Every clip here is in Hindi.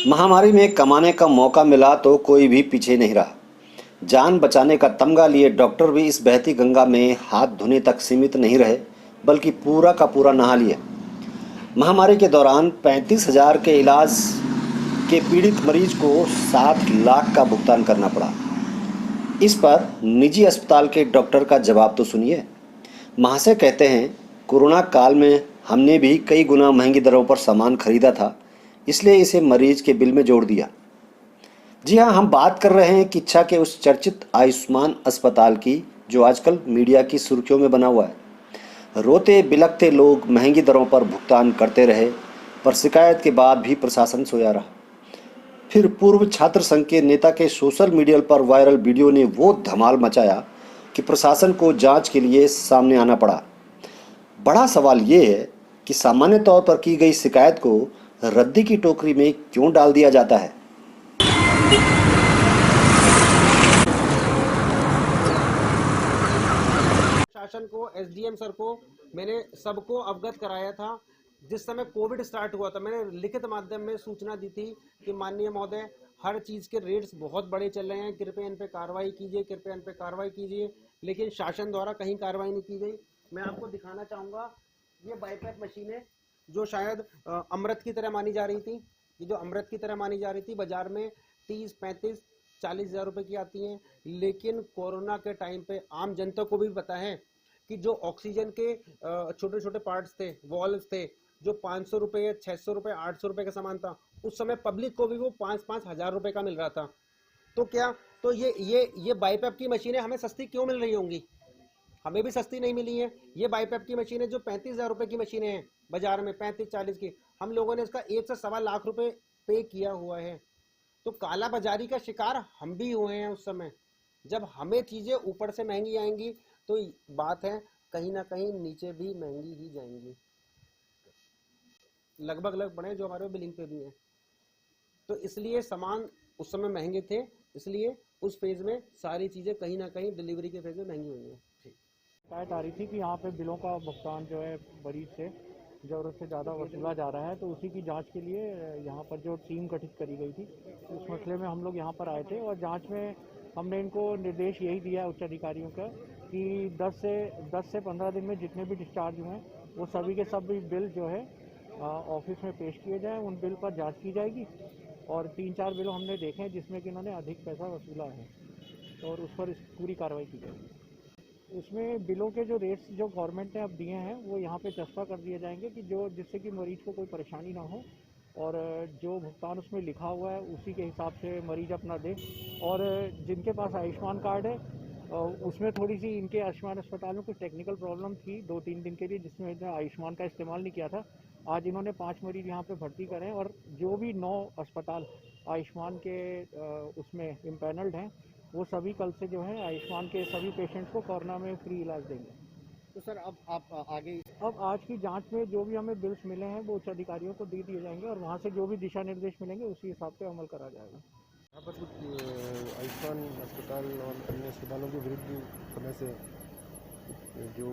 महामारी में कमाने का मौका मिला तो कोई भी पीछे नहीं रहा। जान बचाने का तमगा लिए डॉक्टर भी इस बहती गंगा में हाथ धोने तक सीमित नहीं रहे, बल्कि पूरा का पूरा नहा लिया। महामारी के दौरान 35,000 के इलाज के पीड़ित मरीज को 7 लाख का भुगतान करना पड़ा। इस पर निजी अस्पताल के डॉक्टर का जवाब तो सुनिए। महाशय कहते हैं, कोरोना काल में हमने भी कई गुना महंगी दरों पर सामान खरीदा था, इसलिए इसे मरीज के बिल में जोड़ दिया। जी हाँ, हम बात कर रहे हैं किच्छा के उस चर्चित आयुष्मान अस्पताल की, जो आजकल मीडिया की सुर्खियों में बना हुआ है। रोते बिलखते लोग महंगी दरों पर भुगतान करते रहे, पर शिकायत के बाद भी प्रशासन सोया रहा। फिर पूर्व छात्र संघ के नेता के सोशल मीडिया पर वायरल वीडियो ने वो धमाल मचाया कि प्रशासन को जांच के लिए सामने आना पड़ा। बड़ा सवाल ये है कि सामान्य तौर पर की गई शिकायत को रद्दी की टोकरी में क्यों डाल दिया जाता है। शासन को, एसडीएम सर को मैंने सबको अवगत कराया था। जिस समय कोविड स्टार्ट हुआ था, मैंने लिखित माध्यम में सूचना दी थी कि माननीय महोदय, हर चीज़ के रेट्स बहुत बड़े चल रहे हैं, कृपया इन पे कार्रवाई कीजिए, कृपया इन पे कार्रवाई कीजिए। लेकिन शासन द्वारा कहीं कार्रवाई नहीं की गई। मैं आपको दिखाना चाहूँगा, ये बाईपैप मशीन है जो शायद अमृत की तरह मानी जा रही थी। ये जो अमृत की तरह मानी जा रही थी, बाजार में 30, 35, 40 हज़ार रुपये की आती हैं। लेकिन कोरोना के टाइम पे आम जनता को भी पता है कि जो ऑक्सीजन के छोटे छोटे पार्ट्स थे, वॉल्व्स थे, जो 500 रुपये, 600 रुपये, 800 रुपये का सामान था, उस समय पब्लिक को भी वो 5-5 हज़ार रुपये का मिल रहा था। तो क्या तो ये बाईपैप की मशीनें हमें सस्ती क्यों मिल रही होंगी? हमें भी सस्ती नहीं मिली है। ये बाईपैप की मशीनें जो 35,000 रुपये की मशीनें हैं बाजार में, 35-40 की, हम लोगों ने इसका 1 से सवा लाख रुपए पे किया हुआ है। तो काला बाजारी का शिकार हम भी हुए हैं। उस समय जब हमें चीज़ें ऊपर से महंगी आएंगी तो बात है कहीं ना कहीं नीचे भी महंगी ही जाएंगी। लगभग पड़े जो हमारे बिलिंग पे भी हैं। तो इसलिए सामान उस समय महंगे थे, इसलिए उस फेज में सारी चीज़ें कहीं ना कहीं डिलीवरी के फेज में महंगी हुई हैं। शिकायत आ रही थी कि यहाँ पे बिलों का भुगतान जो है मरीज से ज़रूरत से ज़्यादा वसूला जा रहा है, तो उसी की जांच के लिए यहाँ पर जो टीम गठित करी गई थी, उस मसले में हम लोग यहाँ पर आए थे। और जांच में हमने इनको निर्देश यही दिया है उच्च अधिकारियों का कि 10 से 15 दिन में जितने भी डिस्चार्ज हुए हैं वो सभी के सभी बिल जो है ऑफिस में पेश किए जाएँ। उन बिल पर जाँच की जाएगी और 3-4 बिल हमने देखे हैं जिसमें कि इन्होंने अधिक पैसा वसूला है, और उस पर पूरी कार्रवाई की जाएगी। उसमें बिलों के जो रेट्स जो गवर्नमेंट ने अब दिए हैं वो यहाँ पे चस्पा कर दिए जाएंगे कि जिससे कि मरीज को कोई परेशानी ना हो, और जो भुगतान उसमें लिखा हुआ है उसी के हिसाब से मरीज अपना दे। और जिनके पास आयुष्मान कार्ड है उसमें थोड़ी सी इनके आयुष्मान अस्पताल में कुछ टेक्निकल प्रॉब्लम थी 2-3 दिन के लिए, जिसमें आयुष्मान का इस्तेमाल नहीं किया था। आज इन्होंने 5 मरीज यहाँ पे भर्ती करें, और जो भी 9 अस्पताल आयुष्मान के उसमें इम्पैनल्ड हैं वो सभी कल से जो है आयुष्मान के सभी पेशेंट्स को कोरोना में फ्री इलाज देंगे। तो सर अब आप आगे अब आज की जांच में जो भी हमें बिल्स मिले हैं वो उच्च अधिकारियों को दे दिए जाएंगे, और वहां से जो भी दिशा निर्देश मिलेंगे उसी हिसाब से अमल करा जाएगा। यहाँ पर कुछ आयुष्मान अस्पताल और अन्य अस्पतालों के विरुद्ध समय से जो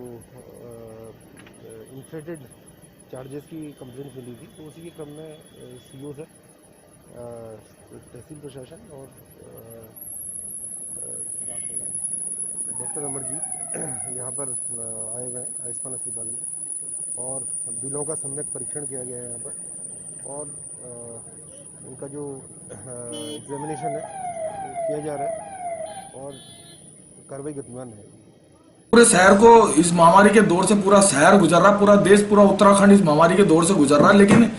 इन्फ्लेटेड चार्जेस की कंप्लेंट मिली थी, तो उसी के क्रम में सीओ सर, तहसील प्रशासन और डॉक्टर अमरजीत यहाँ पर आए हुए हैं आयुष्मान अस्पताल में, और बिलों का सम्यक परीक्षण किया गया है यहाँ पर, और उनका जो एग्जामिनेशन है किया जा रहा है और कार्रवाई गतिमान है। पूरे शहर को इस महामारी के दौर से पूरा शहर गुजर रहा, पूरा देश, पूरा उत्तराखंड इस महामारी के दौर से गुजर रहा है, लेकिन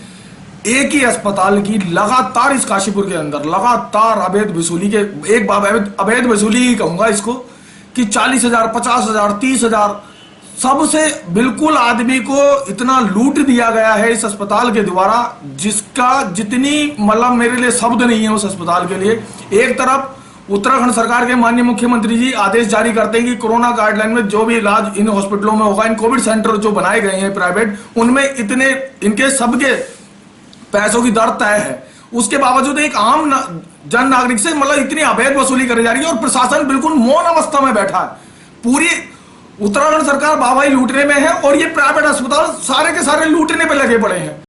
एक ही अस्पताल की लगातार इस काशीपुर के अंदर लगातार अवैध वसूली के, एक अवैध वसूली ही कहूंगा इसको, कि 40,000, 50,000, 30,000 सबसे बिल्कुल आदमी को इतना लूट दिया गया है इस अस्पताल के द्वारा, जिसका जितनी मतलब मेरे लिए शब्द नहीं है उस अस्पताल के लिए। एक तरफ उत्तराखंड सरकार के माननीय मुख्यमंत्री जी आदेश जारी करते हैं कि कोरोना गाइडलाइन में जो भी इलाज इन हॉस्पिटलों में होगा, इन कोविड सेंटर जो बनाए गए हैं प्राइवेट, उनमें इतने इनके सबके पैसों की दर तय है। उसके बावजूद एक आम जन नागरिक से मतलब इतनी अवैध वसूली करी जा रही है, और प्रशासन बिल्कुल मौन अवस्था में बैठा है। पूरी उत्तराखंड सरकार बाबाई लूटने में है, और ये प्राइवेट अस्पताल सारे के सारे लूटने पे लगे पड़े हैं।